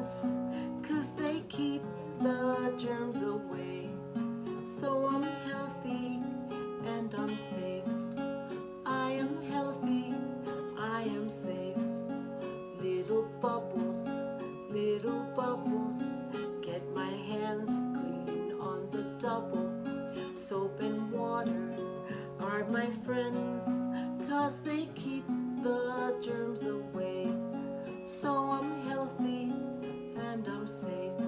friends, 'cause they keep the germs away. So I'm healthy and I'm safe. I am healthy, I am safe. Little bubbles, get my hands clean on the double. Soap and water are my friends, 'cause they keep the germs away. So I'm healthy and I'm safe.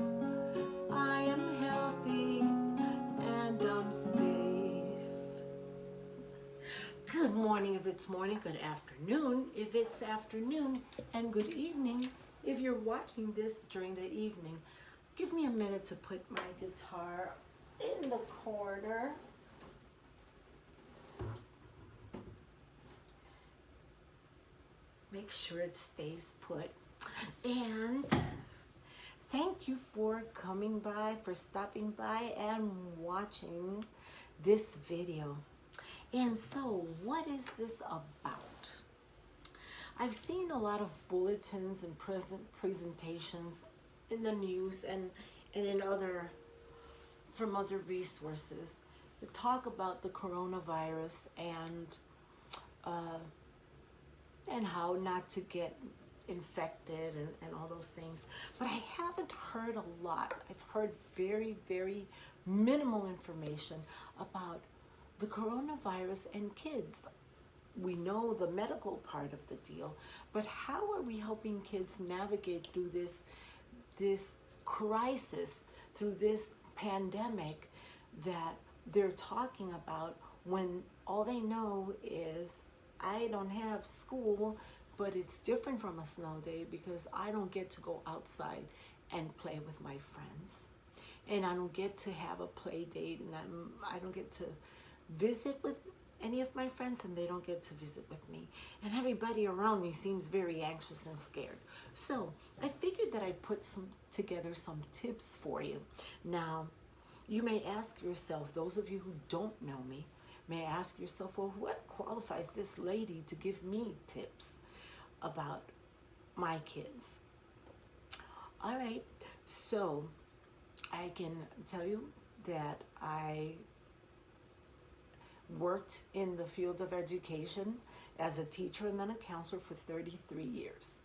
I am healthy and I'm safe. Good morning if it's morning, good afternoon if it's afternoon, and good evening if you're watching this during the evening. Give me a minute to put my guitar in the corner. Make sure it stays put. And thank you for coming by, for stopping by and watching this video. And so, what is this about? I've seen a lot of bulletins and presentations in the news and in from other resources that talk about the coronavirus and how not to get infected and all those things. But I haven't heard a lot. I've heard very, very minimal information about the coronavirus and kids. We know the medical part of the deal, but how are we helping kids navigate through this crisis, through this pandemic that they're talking about, when all they know is, I don't have school, but it's different from a snow day because I don't get to go outside and play with my friends. And I don't get to have a play date, and I don't get to visit with any of my friends, and they don't get to visit with me. And everybody around me seems very anxious and scared. So I figured that I'd put together some tips for you. Now, you may ask yourself, those of you who don't know me, may ask yourself, well, what qualifies this lady to give me tips about my kids? All right, so I can tell you that I worked in the field of education as a teacher and then a counselor for 33 years.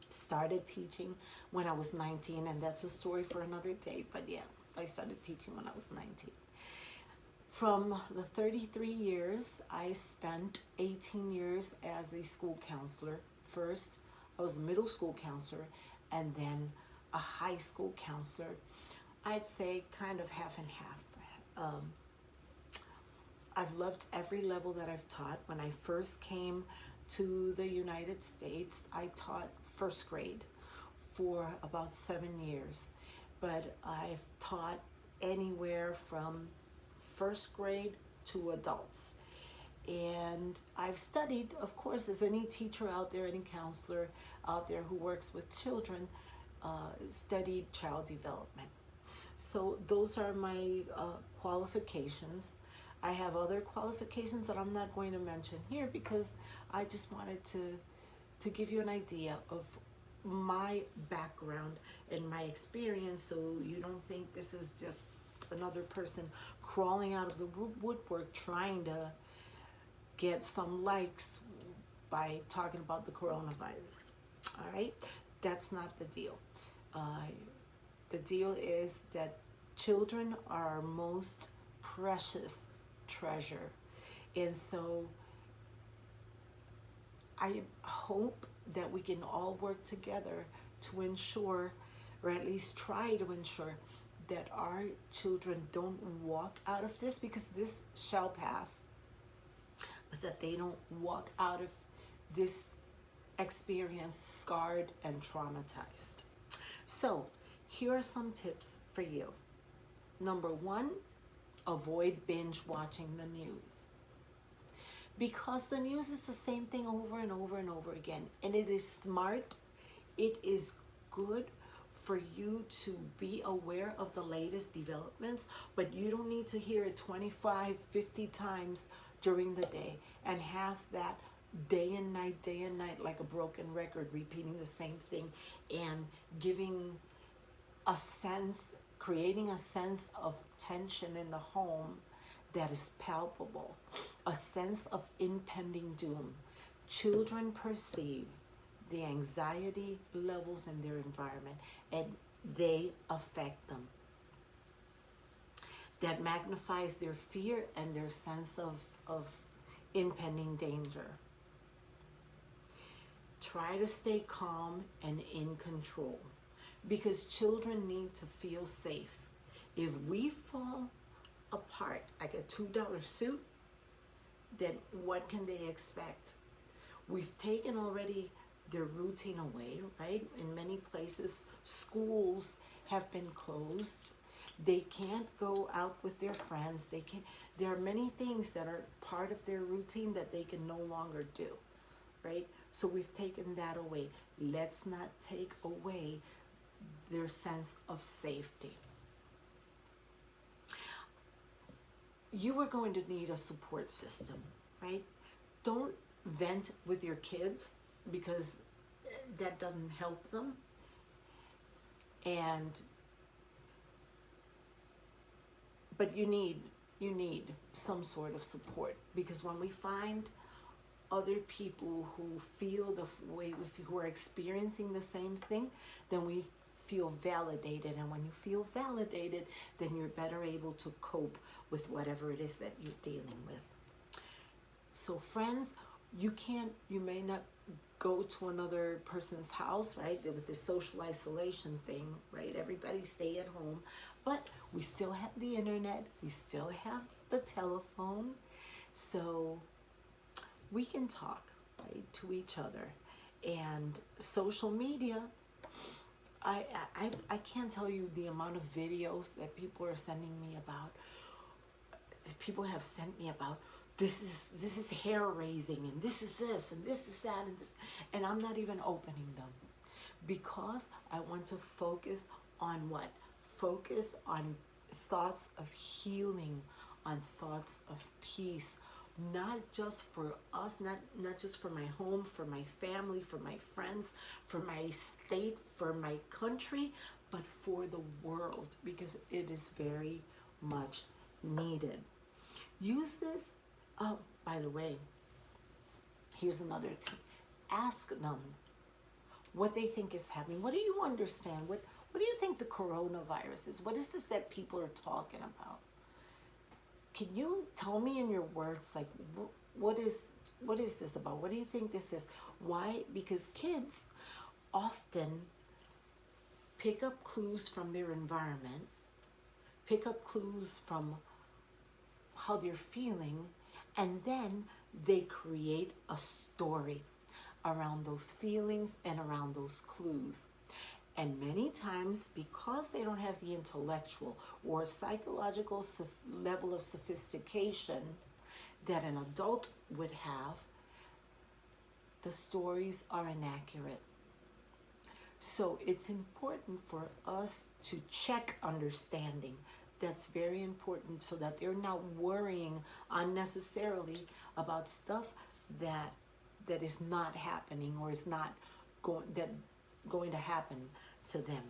Started teaching when I was 19, and that's a story for another day, but yeah, I started teaching when I was 19. From the 33 years, I spent 18 years as a school counselor. First, I was a middle school counselor and then a high school counselor. I'd say kind of half and half. I've loved every level that I've taught. When I first came to the United States, I taught first grade for about 7 years. But I've taught anywhere from first grade to adults. And I've studied, of course, as any teacher out there, any counselor out there who works with children, studied child development. So those are my qualifications. I have other qualifications that I'm not going to mention here because I just wanted to give you an idea of my background and my experience, so you don't think this is just another person crawling out of the woodwork trying to get some likes by talking about the coronavirus. All right, that's not the deal. The deal is that children are our most precious treasure. And so I hope that we can all work together to ensure, or at least try to ensure, that our children don't walk out of this, because this shall pass, but that they don't walk out of this experience scarred and traumatized. So here are some tips for you. Number one, avoid binge watching the news, because the news is the same thing over and over and over again, and it is smart, it is good for you to be aware of the latest developments, but you don't need to hear it 25, 50 times during the day and have that day and night, like a broken record, repeating the same thing and giving a sense, creating a sense of tension in the home that is palpable, a sense of impending doom. Children perceive the anxiety levels in their environment and they affect them. That magnifies their fear and their sense of impending danger. Try to stay calm and in control because children need to feel safe. If we fall apart like a $2 suit, then what can they expect? We've taken already their routine away, right? In many places, schools have been closed. They can't go out with their friends. There are many things that are part of their routine that they can no longer do, right? So we've taken that away. Let's not take away their sense of safety. You are going to need a support system, right? Don't vent with your kids because that doesn't help them. But you need some sort of support, because when we find other people who feel the way we feel, who are experiencing the same thing, then we feel validated. And when you feel validated, then you're better able to cope with whatever it is that you're dealing with. So friends, you may not go to another person's house, right? With the social isolation thing, right? Everybody stay at home, but we still have the internet, we still have the telephone, so we can talk, right, to each other. And social media, I can't tell you the amount of videos that people are sending me about, that people have sent me about, this is hair raising, and this is this, and this is that, and this, and I'm not even opening them, because I want to focus on what? Focus on thoughts of healing, on thoughts of peace, not just for us, not just for my home, for my family, for my friends, for my state, for my country, but for the world, because it is very much needed. Use this. Oh, by the way, here's another tip. Ask them what they think is happening. What do you understand? What do you think the coronavirus is? What is this that people are talking about? Can you tell me in your words, like, what is this about? What do you think this is? Why? Because kids often pick up clues from their environment, pick up clues from how they're feeling, and then they create a story around those feelings and around those clues. And many times, because they don't have the intellectual or psychological level of sophistication that an adult would have, the stories are inaccurate. So it's important for us to check understanding. That's very important, so that they're not worrying unnecessarily about stuff that is not happening, or is not going to happen to them.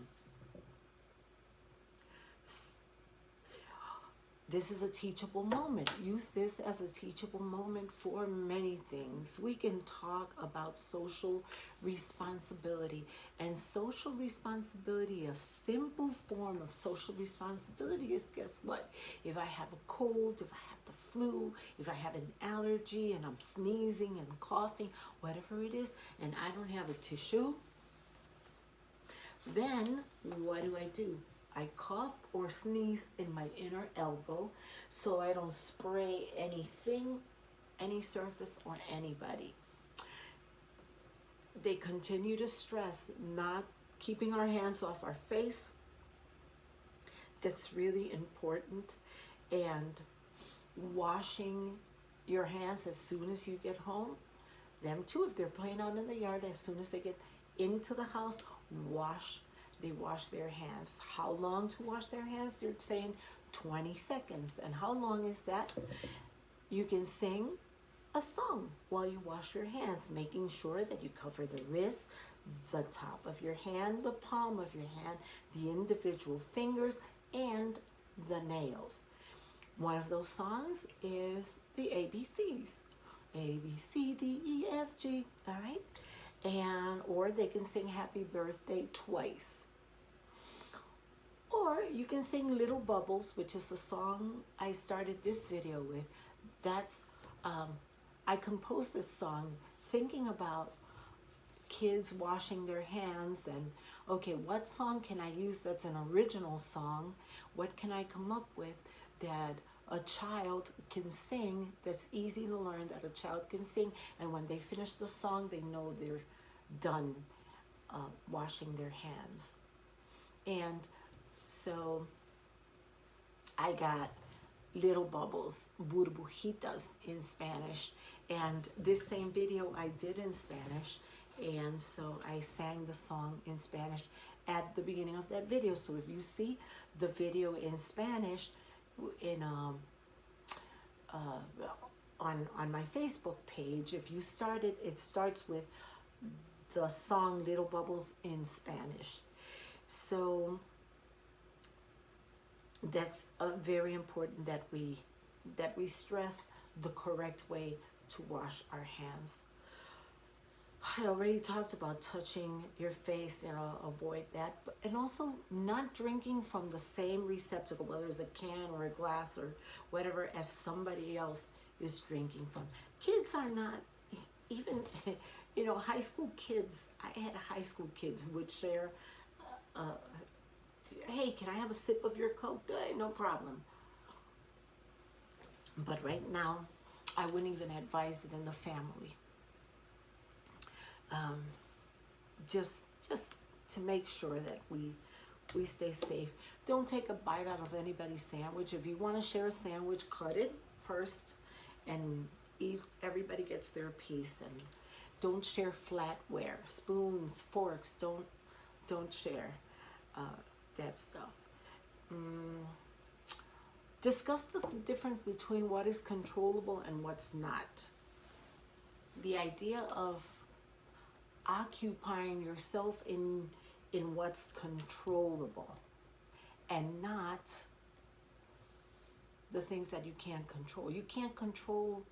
This is a teachable moment. Use this as a teachable moment for many things. We can talk about social responsibility. And social responsibility, a simple form of social responsibility is, guess what? If I have a cold, if I have the flu, if I have an allergy and I'm sneezing and coughing, whatever it is, and I don't have a tissue, then what do? I cough or sneeze in my inner elbow so I don't spray anything, any surface, or anybody. They continue to stress not keeping our hands off our face. That's really important. And washing your hands as soon as you get home. Them too, if they're playing out in the yard, as soon as they get into the house, they wash their hands. How long to wash their hands? They're saying 20 seconds. And how long is that? You can sing a song while you wash your hands, making sure that you cover the wrist, the top of your hand, the palm of your hand, the individual fingers, and the nails. One of those songs is the ABCs. A, B, C, D, E, F, G, all right? And, or they can sing happy birthday twice. Or you can sing Little Bubbles, which is the song I started this video with. That's, I composed this song thinking about kids washing their hands and, okay, what song can I use that's an original song? What can I come up with that a child can sing, that's easy to learn, that a child can sing, and when they finish the song, they know they're done washing their hands. And so I got Little Bubbles, burbujitas in Spanish, and this same video I did in Spanish, and so I sang the song in Spanish at the beginning of that video. So if you see the video in Spanish in on my Facebook page, if you start it, it starts with the song Little Bubbles in Spanish. So that's very important that we stress the correct way to wash our hands. I already talked about touching your face, avoid that, and also not drinking from the same receptacle, whether it's a can or a glass or whatever, as somebody else is drinking from. Kids are not, even, high school kids, I had high school kids who would share, hey, can I have a sip of your Coke? No problem. But right now, I wouldn't even advise it in the family. Just to make sure that we stay safe. Don't take a bite out of anybody's sandwich. If you want to share a sandwich, cut it first and eat. Everybody gets their piece. And don't share flatware, spoons, forks. Don't share that stuff. Discuss the difference between what is controllable and what's not. The idea of occupying yourself in what's controllable and not the things that you can't control. You can't control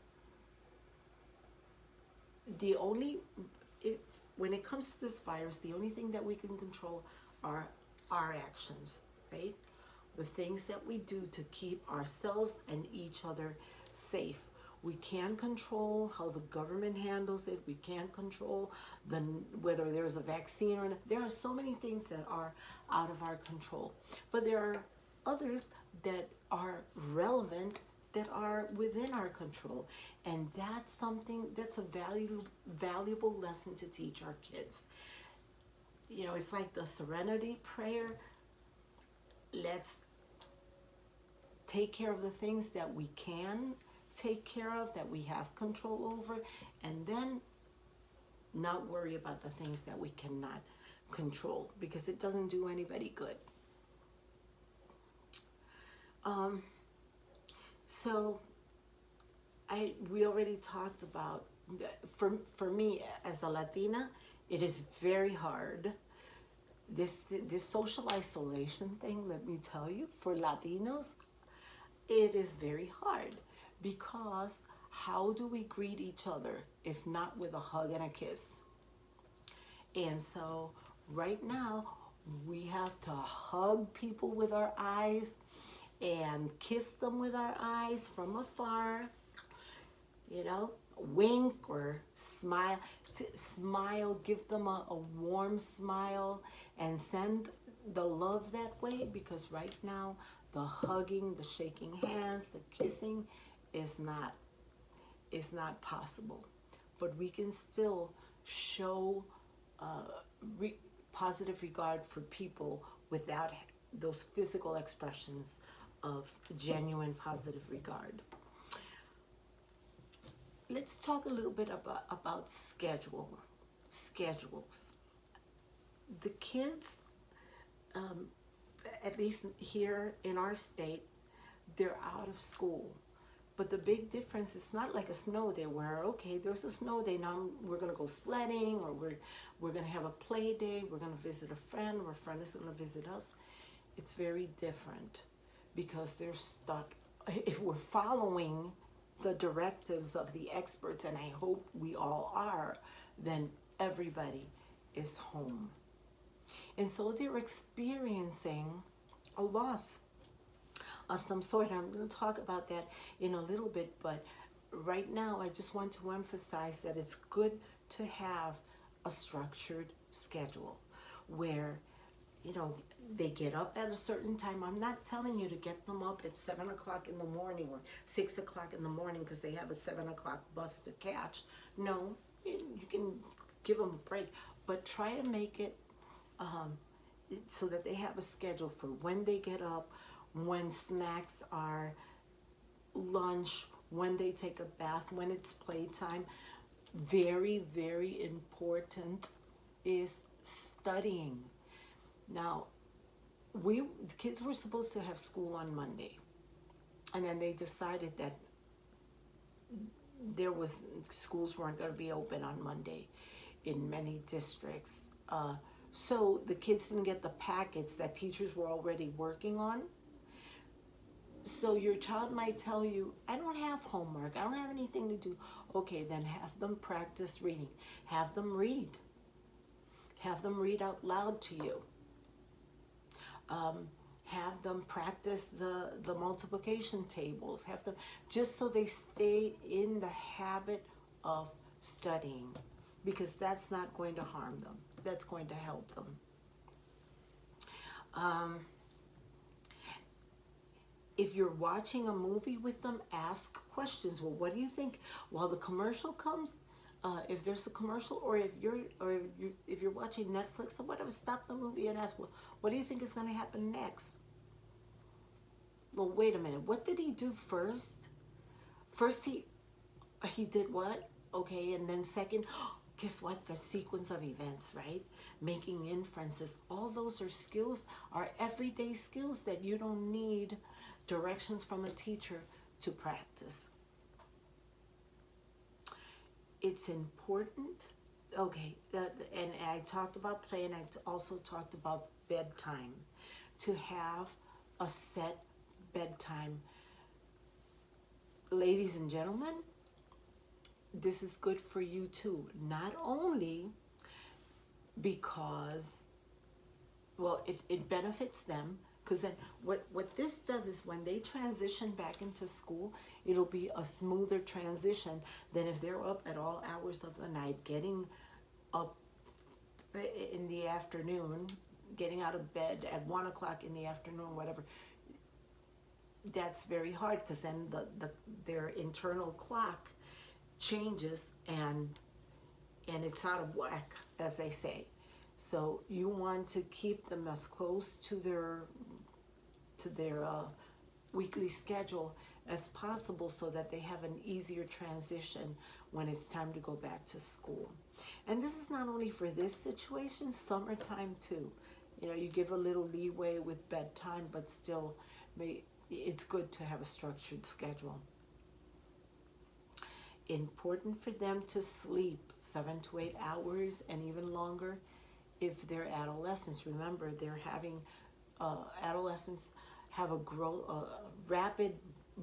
when it comes to this virus, the only thing that we can control are our actions, right? The things that we do to keep ourselves and each other safe. We can't control how the government handles it. We can't control whether there's a vaccine or not. There are so many things that are out of our control. But there are others that are relevant, that are within our control. And that's something that's a valuable lesson to teach our kids. It's like the serenity prayer. Let's take care of the things that we can take care of, that we have control over, and then not worry about the things that we cannot control, because it doesn't do anybody good. So we already talked about, for me as a Latina, it is very hard. This social isolation thing, let me tell you, for Latinos, it is very hard. Because how do we greet each other if not with a hug and a kiss? And so right now we have to hug people with our eyes and kiss them with our eyes from afar, wink or smile. Give them a warm smile and send the love that way, because right now the hugging, the shaking hands, the kissing is not possible. But we can still show positive regard for people without those physical expressions of genuine positive regard. Let's talk a little bit about schedules. The kids, at least here in our state, they're out of school. But the big difference, it's not like a snow day where, okay, there's a snow day, now we're going to go sledding, or we're going to have a play day, we're going to visit a friend, or a friend is going to visit us. It's very different because they're stuck. If we're following the directives of the experts, and I hope we all are, then everybody is home. And so they're experiencing a loss of some sort. I'm going to talk about that in a little bit, but right now I just want to emphasize that it's good to have a structured schedule where, you know, they get up at a certain time. I'm not telling you to get them up at 7 o'clock in the morning or 6 o'clock in the morning because they have a 7 o'clock bus to catch. No, you can give them a break, but try to make it so that they have a schedule for when they get up, when snacks are lunch, when they take a bath, when it's playtime. Very, very important is studying. Now, the kids were supposed to have school on Monday, and then they decided that schools weren't going to be open on Monday in many districts. So the kids didn't get the packets that teachers were already working on. So your child might tell you, I don't have homework, I don't have anything to do. Okay, then have them practice reading. Have them read. Have them read out loud to you. Have them practice the multiplication tables. Have them, just so they stay in the habit of studying, because that's not going to harm them. That's going to help them. If you're watching a movie with them, ask questions. Well, what do you think while the commercial comes? If there's a commercial, or if you're watching Netflix or whatever, stop the movie and ask, well, what do you think is going to happen next? Well, wait a minute. What did he do first? First, he did what? Okay, and then second, guess what? The sequence of events, right? Making inferences. All those are skills, are everyday skills that you don't need directions from a teacher to practice. It's important. Okay, and I talked about play, and I also talked about bedtime. To have a set bedtime. Ladies and gentlemen, this is good for you too. Not only because, well, it benefits them, because then what this does is when they transition back into school, it'll be a smoother transition than if they're up at all hours of the night, getting up in the afternoon, getting out of bed at 1 o'clock in the afternoon, whatever. That's very hard, because then their internal clock changes and it's out of whack, as they say. So you want to keep them as close to their weekly schedule as possible, so that they have an easier transition when it's time to go back to school. And this is not only for this situation, summertime too. You know, you give a little leeway with bedtime, but still it's good to have a structured schedule. Important for them to sleep 7 to 8 hours and even longer if they're adolescents. Remember, they're having adolescents have a rapid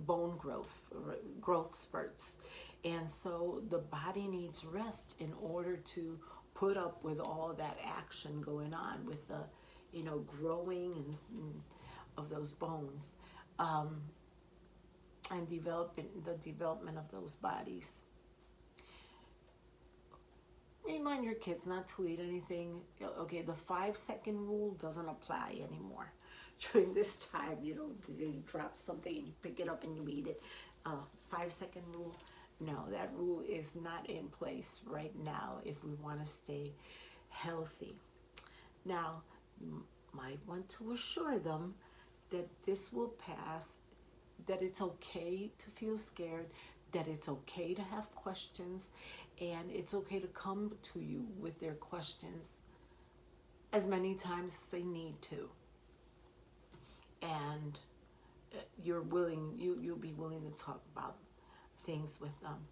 bone growth spurts, and so the body needs rest in order to put up with all that action going on with the growing and of those bones, and the development of those bodies. Remind your kids not to eat anything. Okay, the 5-second rule doesn't apply anymore. During this time, you drop something and you pick it up and you eat it. 5-second rule, no, that rule is not in place right now if we want to stay healthy. Now, you might want to assure them that this will pass, that it's okay to feel scared, that it's okay to have questions, and it's okay to come to you with their questions as many times as they need to. And you'll be willing to talk about things with them.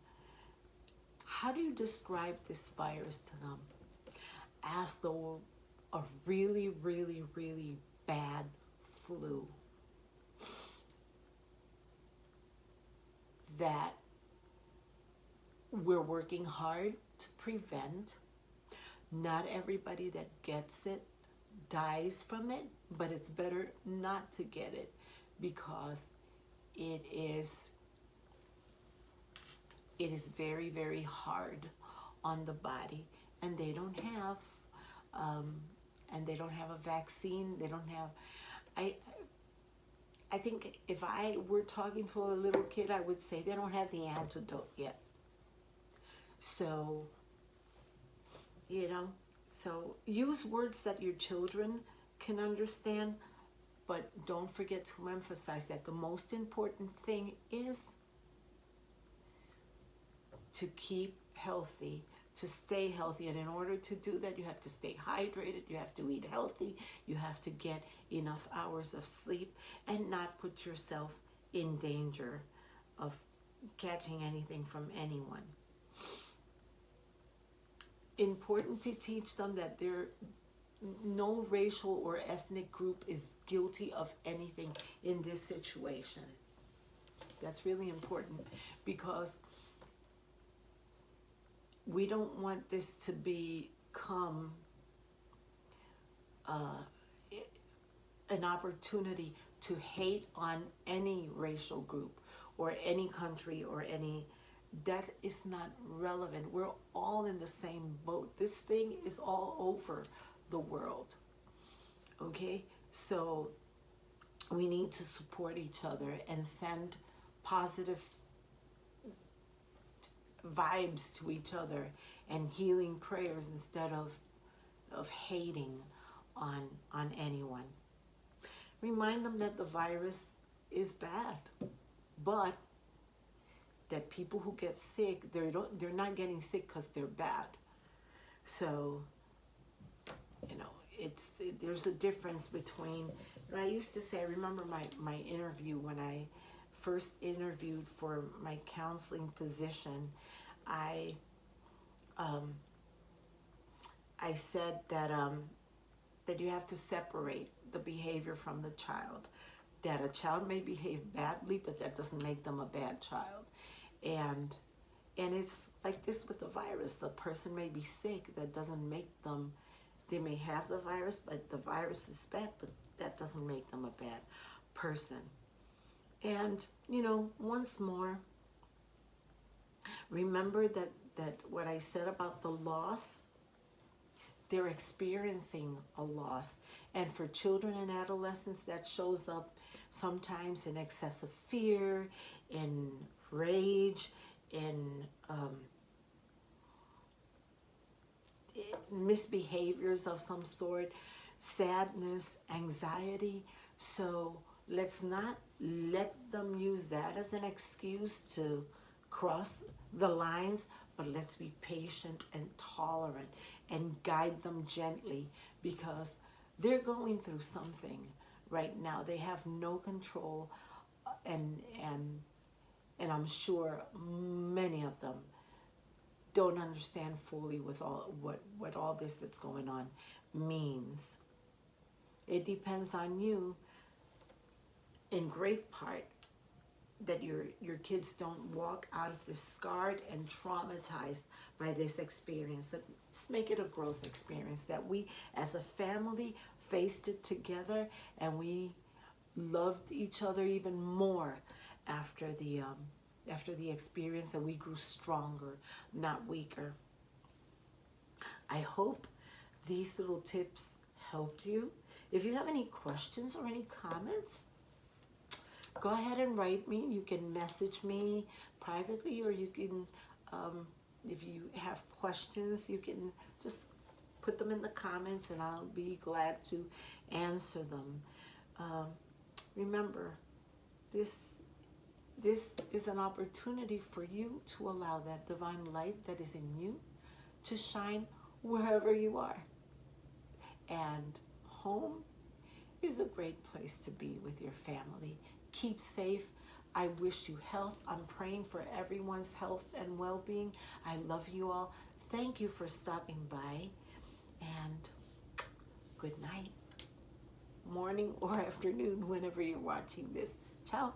How do you describe this virus to them? As though a really, really, really bad flu that we're working hard to prevent. Not everybody that gets it dies from it, but it's better not to get it because it is very, very hard on the body, and they don't have a vaccine. They don't have. I think if I were talking to a little kid, I would say they don't have the antidote yet. So, so use words that your children can understand, but don't forget to emphasize that the most important thing is to keep healthy, to stay healthy. And in order to do that, you have to stay hydrated, you have to eat healthy, you have to get enough hours of sleep and not put yourself in danger of catching anything from anyone. Important to teach them that no racial or ethnic group is guilty of anything in this situation. That's really important because we don't want this to become an opportunity to hate on any racial group or any country or any. That is not relevant. We're all in the same boat. This thing is all over the world. Okay? So we need to support each other and send positive vibes to each other and healing prayers instead of hating on anyone. Remind them that the virus is bad, but that people who get sick, they're not getting sick because they're bad. So, there's a difference between. I used to say, I remember my interview when I first interviewed for my counseling position. I said that you have to separate the behavior from the child. That a child may behave badly, but that doesn't make them a bad child. And it's like this with the virus. A person may be sick. That doesn't make them. They may have the virus, but the virus is bad. But that doesn't make them a bad person. And once more, remember that what I said about the loss. They're experiencing a loss, and for children and adolescents, that shows up sometimes in excessive fear, in rage, in misbehaviors of some sort, sadness, anxiety. So let's not let them use that as an excuse to cross the lines, but let's be patient and tolerant and guide them gently because they're going through something right now. They have no control, and I'm sure many of them don't understand fully with what all this that's going on means. It depends on you in great part that your kids don't walk out of this scarred and traumatized by this experience. Let's make it a growth experience, that we as a family faced it together and we loved each other even more after the experience, and we grew stronger, not weaker. I hope these little tips helped you. If you have any questions or any comments, go ahead and write me. You can message me privately, or you can, if you have questions, you can just put them in the comments and I'll be glad to answer them. Remember, this is an opportunity for you to allow that divine light that is in you to shine wherever you are. And home is a great place to be with your family. Keep safe. I wish you health. I'm praying for everyone's health and well-being. I love you all. Thank you for stopping by, and good night, morning or afternoon, whenever you're watching this. Ciao.